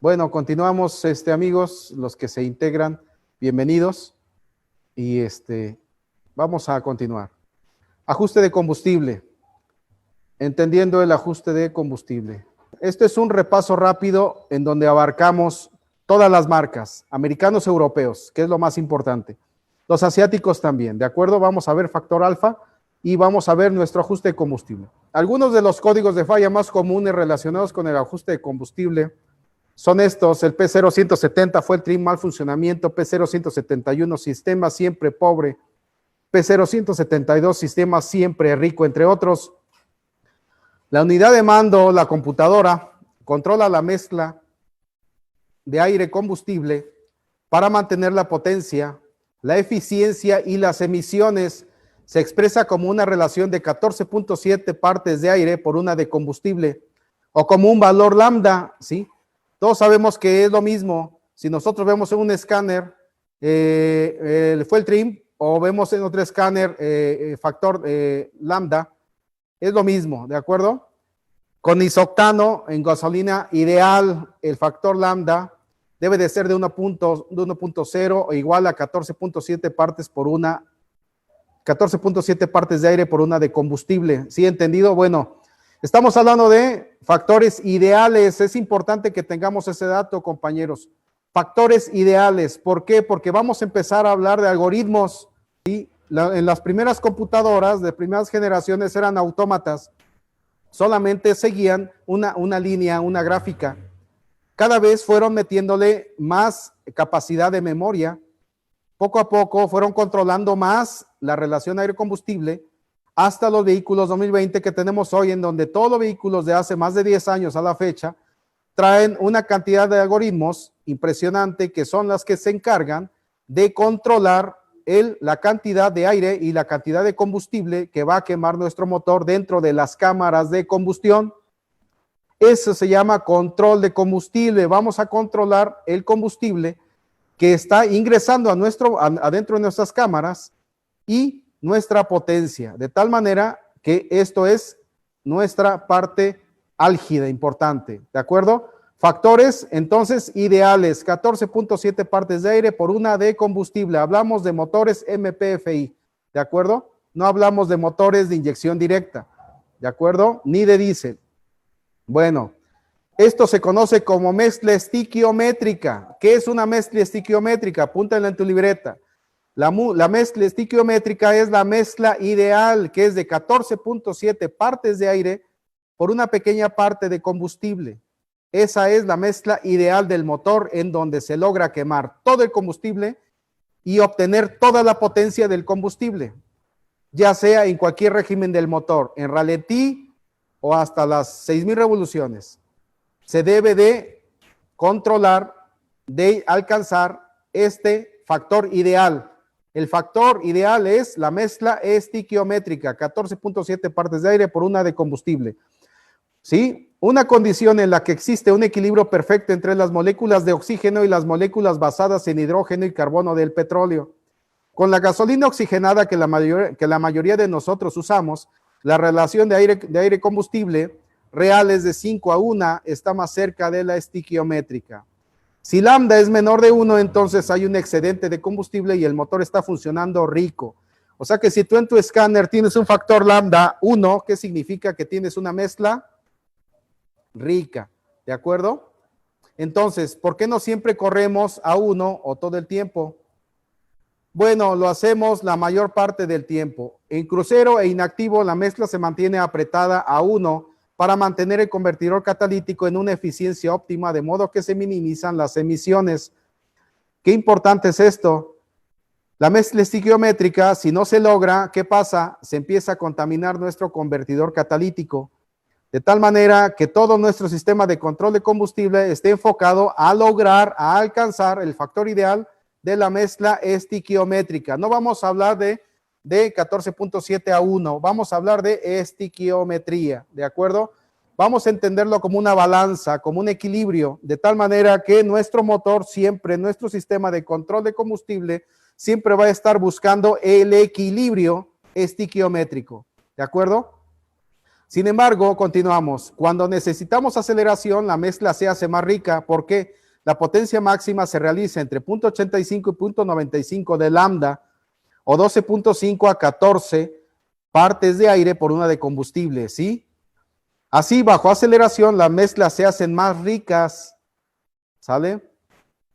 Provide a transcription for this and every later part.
Bueno, continuamos, amigos, los que se integran, bienvenidos. Y vamos a continuar. Ajuste de combustible. Entendiendo el ajuste de combustible. Este es un repaso rápido en donde abarcamos todas las marcas, americanos, europeos, que es lo más importante. Los asiáticos también, ¿de acuerdo? Vamos a ver factor alfa y vamos a ver nuestro ajuste de combustible. Algunos de los códigos de falla más comunes relacionados con el ajuste de combustible son estos: el P0170 fue el trim mal funcionamiento, P0171 sistema siempre pobre, P0172 sistema siempre rico, entre otros. La unidad de mando, la computadora, controla la mezcla de aire-combustible para mantener la potencia, la eficiencia y las emisiones. Se expresa como una relación de 14.7 partes de aire por una de combustible, o como un valor lambda, ¿sí? Todos sabemos que es lo mismo. Si nosotros vemos en un escáner, fue el trim, o vemos en otro escáner factor lambda, es lo mismo, ¿de acuerdo? Con isoctano en gasolina ideal, el factor lambda debe de ser de 1.0 o igual a 14.7 partes por una, 14.7 partes de aire por una de combustible. ¿Sí entendido? Bueno, estamos hablando de factores ideales. Es importante que tengamos ese dato, compañeros. Factores ideales. ¿Por qué? Porque vamos a empezar a hablar de algoritmos. ¿Sí? En las primeras computadoras de primeras generaciones eran autómatas. Solamente seguían una línea, una gráfica. Cada vez fueron metiéndole más capacidad de memoria. Poco a poco fueron controlando más la relación aire-combustible hasta los vehículos 2020 que tenemos hoy, en donde todos los vehículos de hace más de 10 años a la fecha traen una cantidad de algoritmos impresionante que son las que se encargan de controlar la cantidad de aire y la cantidad de combustible que va a quemar nuestro motor dentro de las cámaras de combustión. Eso se llama control de combustible. Vamos a controlar el combustible que está ingresando adentro de nuestras cámaras y nuestra potencia, de tal manera que esto es nuestra parte álgida importante, ¿de acuerdo? Factores, entonces, ideales, 14.7 partes de aire por una de combustible. Hablamos de motores MPFI, ¿de acuerdo? No hablamos de motores de inyección directa, ¿de acuerdo? Ni de diésel. Bueno, esto se conoce como mezcla estiquiométrica. ¿Qué es una mezcla estiquiométrica? Apúntala en tu libreta. La mezcla estiquiométrica es la mezcla ideal, que es de 14.7 partes de aire por una pequeña parte de combustible. Esa es la mezcla ideal del motor, en donde se logra quemar todo el combustible y obtener toda la potencia del combustible, ya sea en cualquier régimen del motor, en ralentí o hasta las 6,000 revoluciones. Se debe de controlar, de alcanzar este factor ideal. El factor ideal es la mezcla estiquiométrica, 14.7 partes de aire por una de combustible. ¿Sí? Una condición en la que existe un equilibrio perfecto entre las moléculas de oxígeno y las moléculas basadas en hidrógeno y carbono del petróleo. Con la gasolina oxigenada que la mayoría de nosotros usamos, la relación de aire-combustible real es de 5:1, está más cerca de la estiquiométrica. Si lambda es menor de 1, entonces hay un excedente de combustible y el motor está funcionando rico. O sea que si tú en tu escáner tienes un factor lambda 1, ¿qué significa? Que tienes una mezcla rica, ¿de acuerdo? Entonces, ¿por qué no siempre corremos a 1 o todo el tiempo? Bueno, lo hacemos la mayor parte del tiempo. En crucero e inactivo, la mezcla se mantiene apretada a 1 para mantener el convertidor catalítico en una eficiencia óptima, de modo que se minimizan las emisiones. ¿Qué importante es esto? La mezcla estiquiométrica, si no se logra, ¿qué pasa? Se empieza a contaminar nuestro convertidor catalítico, de tal manera que todo nuestro sistema de control de combustible esté enfocado a lograr, a alcanzar el factor ideal de la mezcla estiquiométrica. No vamos a hablar de 14.7:1, vamos a hablar de estiquiometría, ¿de acuerdo? Vamos a entenderlo como una balanza, como un equilibrio, de tal manera que nuestro motor siempre, nuestro sistema de control de combustible, siempre va a estar buscando el equilibrio estiquiométrico, ¿de acuerdo? Sin embargo, continuamos. Cuando necesitamos aceleración, la mezcla se hace más rica porque la potencia máxima se realiza entre 0.85 y 0.95 de lambda o 12.5 a 14 partes de aire por una de combustible, ¿sí? Así, bajo aceleración, las mezclas se hacen más ricas, ¿sale?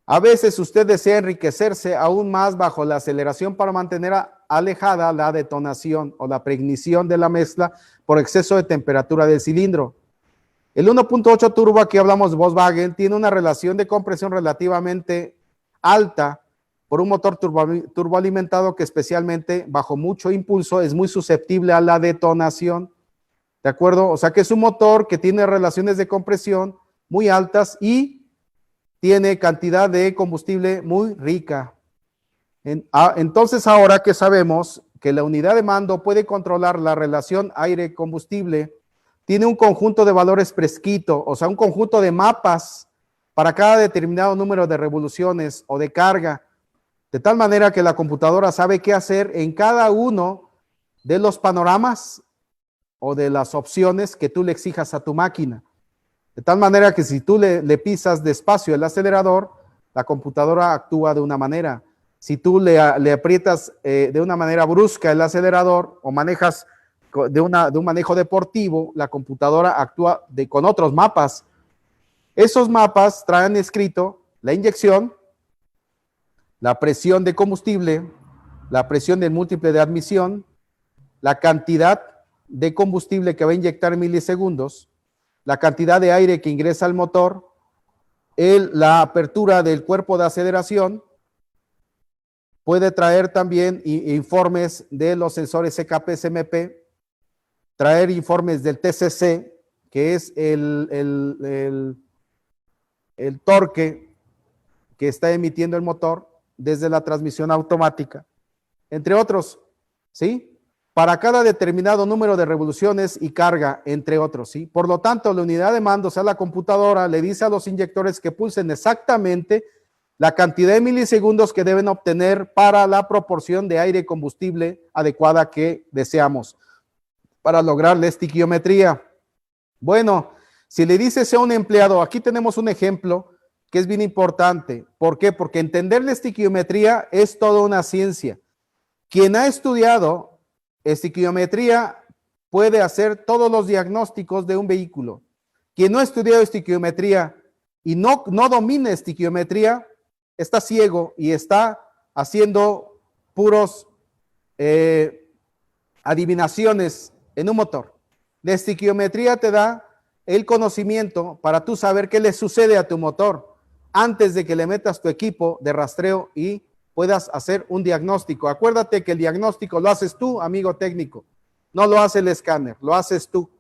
A veces usted desea enriquecerse aún más bajo la aceleración para mantener alejada la detonación o la preignición de la mezcla por exceso de temperatura del cilindro. El 1.8 turbo, aquí hablamos de Volkswagen, tiene una relación de compresión relativamente alta por un motor turboalimentado que especialmente bajo mucho impulso es muy susceptible a la detonación. ¿De acuerdo? O sea que es un motor que tiene relaciones de compresión muy altas y tiene cantidad de combustible muy rica. Entonces, ahora que sabemos que la unidad de mando puede controlar la relación aire-combustible, tiene un conjunto de valores prescrito, o sea, un conjunto de mapas para cada determinado número de revoluciones o de carga, de tal manera que la computadora sabe qué hacer en cada uno de los panoramas o de las opciones que tú le exijas a tu máquina. De tal manera que si tú le pisas despacio el acelerador, la computadora actúa de una manera. Si tú le aprietas de una manera brusca el acelerador o manejas de un manejo deportivo, la computadora actúa con otros mapas. Esos mapas traen escrito la inyección, la presión de combustible, la presión del múltiple de admisión, la cantidad de combustible que va a inyectar en milisegundos, la cantidad de aire que ingresa al motor, la apertura del cuerpo de aceleración. Puede traer también informes de los sensores CKP-SMP, traer informes del TCC, que es el torque que está emitiendo el motor desde la transmisión automática, entre otros, ¿sí? Para cada determinado número de revoluciones y carga, entre otros, ¿sí? Por lo tanto, la unidad de mando, o sea, la computadora, le dice a los inyectores que pulsen exactamente la cantidad de milisegundos que deben obtener para la proporción de aire y combustible adecuada que deseamos para lograr la estiquiometría. Bueno, si le dices a un empleado, aquí tenemos un ejemplo que es bien importante. ¿Por qué? Porque entender la estiquiometría es toda una ciencia. Quien ha estudiado estiquiometría puede hacer todos los diagnósticos de un vehículo. Quien no ha estudiado estiquiometría y no domina estiquiometría, está ciego y está haciendo puros adivinaciones en un motor. La estiquiometría te da el conocimiento para tú saber qué le sucede a tu motor antes de que le metas tu equipo de rastreo y puedas hacer un diagnóstico. Acuérdate que el diagnóstico lo haces tú, amigo técnico, no lo hace el escáner, lo haces tú.